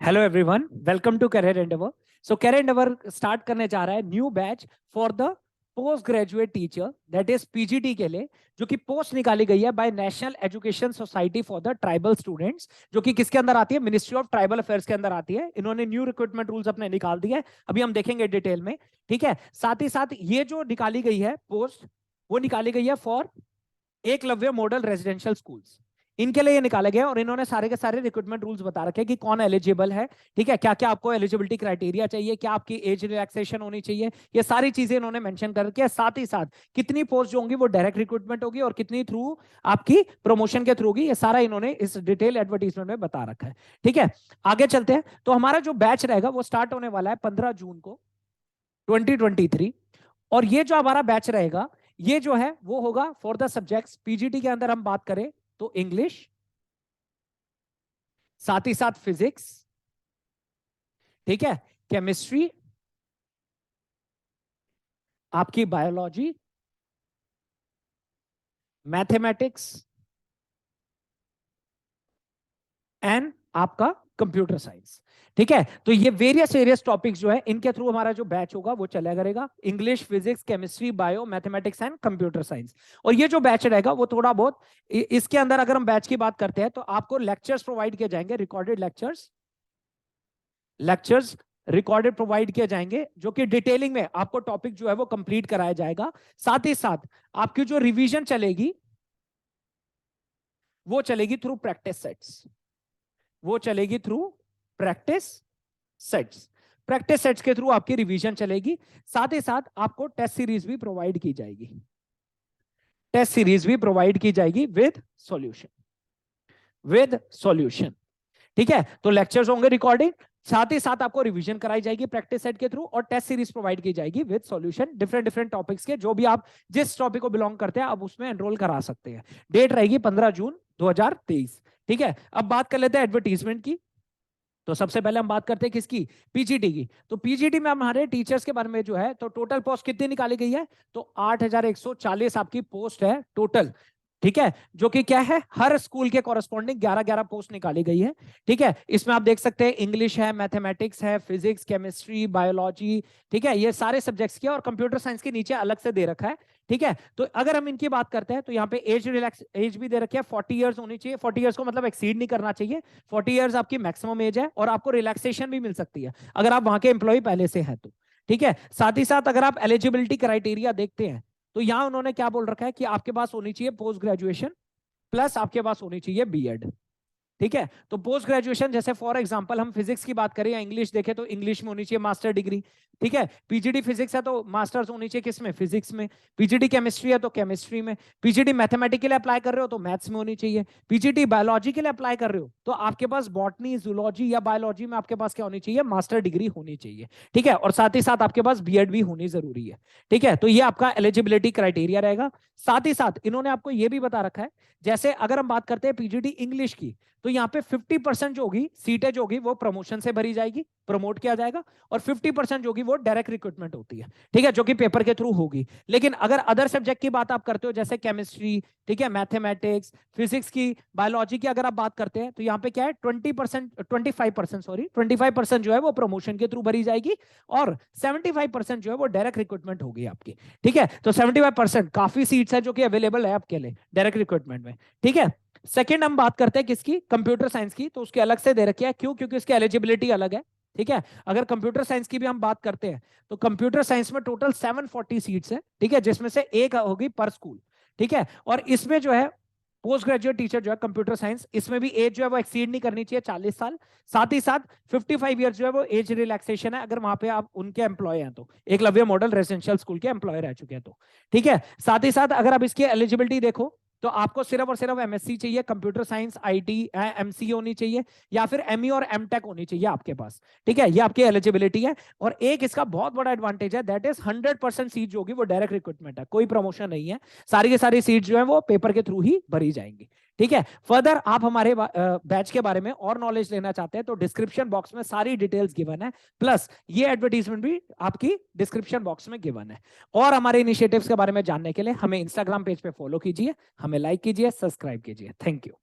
Hello everyone, welcome to career endeavour. So career endeavour start करने जा रहा है new batch for the post graduate teacher, that is PGT के लिए, जो कि पोस्ट निकाली गई है by national education society for the tribal students, जो कि किसके अंदर आती है? मिनिस्ट्री ऑफ ट्राइबल अफेयर्स के अंदर आती है। इन्होंने न्यू रिक्रूटमेंट रूल्स अपने निकाल दिए, अभी हम देखेंगे डिटेल में। ठीक है, साथ ही साथ ये जो निकाली गई है पोस्ट, वो निकाली गई है for Eklavya model residential schools, इनके लिए ये निकाले गए। और इन्होंने सारे के सारे रिक्रूटमेंट रूल्स बता रखे कि कौन एलिजिबल है, ठीक है, क्या क्या आपको एलिजिबिलिटी क्राइटेरिया चाहिए, क्या आपकी एज रिलैक्सेशन होनी चाहिए, ये सारी चीजें इन्होंने मेंशन कर रखी है। साथ ही साथ कितनी पोस्ट जो होंगी वो डायरेक्ट रिक्रूटमेंट होगी और कितनी थ्रू आपकी प्रमोशन के थ्रू होगी, ये सारा इन्होंने इस डिटेल एडवर्टीजमेंट में बता रखा है। ठीक है, आगे चलते हैं। तो हमारा जो बैच रहेगा वो स्टार्ट होने वाला है 15 जून को 2023। और ये जो हमारा बैच रहेगा, ये जो है वो होगा फॉर द सब्जेक्ट्स। पीजीटी के अंदर हम बात करें तो इंग्लिश, साथ ही साथ फिजिक्स, ठीक है, केमिस्ट्री, आपकी बायोलॉजी, मैथमेटिक्स एंड आपका कंप्यूटर साइंस। ठीक है, तो ये वेरियस टॉपिक्स जो है इनके थ्रू हमारा जो बैच होगा वो चला करेगा। English, physics, chemistry, bio, mathematics and computer science. और ये जो बैच रहेगा वो थोड़ा बहुत इसके अंदर, अगर हम बैच की बात करते हैं तो आपको लेक्चर्स प्रोवाइड किए जाएंगे, रिकॉर्डेड लेक्चर्स रिकॉर्डेड प्रोवाइड किए जाएंगे, जो कि डिटेलिंग में आपको टॉपिक जो है वो कंप्लीट कराया जाएगा। साथ ही साथ आपकी जो रिवीजन चलेगी वो चलेगी थ्रू प्रैक्टिस सेट्स, वो चलेगी through practice sets. Practice sets के थ्रू आपकी रिवीजन चलेगी। साथ ही साथ आपको टेस्ट सीरीज भी प्रोवाइड की जाएगी, टेस्ट सीरीज भी प्रोवाइड की जाएगी विद सॉल्यूशन। ठीक है, तो लेक्चर्स होंगे रिकॉर्डिंग, साथ ही साथ आपको रिवीजन कराई जाएगी प्रैक्टिस सेट के थ्रू, और टेस्ट सीरीज प्रोवाइड की जाएगी विद सॉल्यूशन। डिफरेंट टॉपिक्स के, जो भी आप जिस टॉपिक को बिलोंग करते हैं आप उसमें एनरोल करा सकते हैं। डेट रहेगी 15 जून 2023। ठीक है, अब बात कर लेते हैं एडवर्टीजमेंट की। तो सबसे पहले हम बात करते हैं किसकी? पीजीटी की। तो पीजीटी में हमारे टीचर्स के बारे में जो है, तो टोटल पोस्ट कितनी निकाली गई है? तो 8140 आपकी पोस्ट है टोटल। ठीक है, जो कि क्या है, हर स्कूल के कॉरेस्पॉन्डिंग 11 पोस्ट निकाली गई है। ठीक है, इसमें आप देख सकते हैं इंग्लिश है, मैथमेटिक्स है, फिजिक्स, केमिस्ट्री, बायोलॉजी, ठीक है, ये सारे सब्जेक्ट्स की, और कंप्यूटर साइंस के नीचे अलग से दे रखा है। ठीक है, तो अगर हम इनकी बात करते हैं तो यहाँ पे एज भी दे रखी है, 40 इयर्स होनी चाहिए। 40 इयर्स को मतलब एक्सीड नहीं करना चाहिए, 40 इयर्स आपकी मैक्सिमम एज है, और आपको रिलैक्सेशन भी मिल सकती है अगर आप वहां के एम्प्लॉय पहले से है तो। ठीक है, साथ ही साथ अगर आप एलिजिबिलिटी क्राइटेरिया देखते हैं तो यहां उन्होंने क्या बोल रखा है कि आपके पास होनी चाहिए पोस्ट ग्रेजुएशन प्लस आपके पास होनी चाहिए बीएड। ठीक है, तो पोस्ट ग्रेजुएशन, जैसे फॉर एग्जांपल हम फिजिक्स की बात करें या इंग्लिश देखें तो इंग्लिश में होनी चाहिए मास्टर डिग्री। ठीक है, पीजीडी फिजिक्स है तो मास्टर्स होनी चाहिए किसमें? फिजिक्स में। पीजीडी केमिस्ट्री है तो केमिस्ट्री में। पीजीडी मैथमेटिक्स के लिए अप्लाई कर रहे हो तो मैथ्स में होनी चाहिए। पीजीडी बायोलॉजी के लिए अप्लाई कर रहे हो तो आपके पास बॉटनी, जूलॉजी या बायोलॉजी में आपके पास क्या होनी चाहिए? मास्टर डिग्री होनी चाहिए। ठीक है, और साथ ही साथ आपके पास बीएड भी होनी जरूरी है। ठीक है, तो ये आपका एलिजिबिलिटी क्राइटेरिया रहेगा। साथ ही साथ इन्होंने आपको ये भी बता रखा है, जैसे अगर हम बात करते हैं पीजीडी इंग्लिश की, तो यहाँ पे 50% जो होगी सीटें जो होगी वो प्रमोशन से भरी जाएगी, प्रमोट किया जाएगा, और 50% जो होगी वो डायरेक्ट रिक्रूटमेंट होती है। ठीक है, जो कि पेपर के थ्रू होगी। लेकिन अगर अदर सब्जेक्ट की बात आप करते हो, जैसे केमिस्ट्री, ठीक है, मैथमेटिक्स, फिजिक्स की, बायोलॉजी की अगर आप बात करते हैं, तो यहाँ पे क्या है, 25% जो है वो प्रमोशन के थ्रू भरी जाएगी, और 75% जो है वो डायरेक्ट रिक्रूटमेंट होगी आपकी। ठीक है, तो 75% काफी सीट्स है जो कि अवेलेबल है आपके लिए डायरेक्ट रिक्रूटमेंट में। ठीक है, सेकंड हम बात करते हैं किसकी? कंप्यूटर साइंस की। तो उसके अलग से दे रखी है, क्यों? क्योंकि उसकी एलिजिबिलिटी अलग है। ठीक है, अगर कंप्यूटर साइंस की भी हम बात करते हैं तो कंप्यूटर साइंस में टोटल 740 सीट्स है। ठीक है, जिसमें से एक होगी पर स्कूल। ठीक है, और इसमें जो है पोस्ट ग्रेजुएट टीचर जो है कंप्यूटर साइंस, इसमें भी एज जो है वो एक्सीड नहीं करनी चाहिए 40 साल। साथ ही साथ 55 ईयर्स जो है वो एज रिलैक्सेशन है, अगर वहां पे आप उनके एम्प्लॉय हैं तो, एकलव्य मॉडल रेजिडेंशियल स्कूल के एम्प्लॉय रह चुके हैं तो। ठीक है, साथ ही साथ अगर आप इसकी एलिजिबिलिटी देखो तो आपको सिर्फ और सिर्फ एमएससी चाहिए, कंप्यूटर साइंस, आईटी, एमसी होनी चाहिए, या फिर एमई और एमटेक होनी चाहिए आपके पास। ठीक है, ये आपकी एलिजिबिलिटी है। और एक इसका बहुत बड़ा एडवांटेज है, दैट इज 100% सीट जो होगी वो डायरेक्ट रिक्रूटमेंट है, कोई प्रमोशन नहीं है। सारी की सारी सीट जो है वो पेपर के थ्रू ही भरी जाएंगी। ठीक है, फर्दर आप हमारे बैच के बारे में और नॉलेज लेना चाहते हैं तो डिस्क्रिप्शन बॉक्स में सारी डिटेल्स गिवन है, प्लस ये एडवर्टीजमेंट भी आपकी डिस्क्रिप्शन बॉक्स में गिवन है। और हमारे इनिशिएटिव्स के बारे में जानने के लिए हमें इंस्टाग्राम पेज पे फॉलो कीजिए, हमें लाइक कीजिए, सब्सक्राइब कीजिए। Thank you.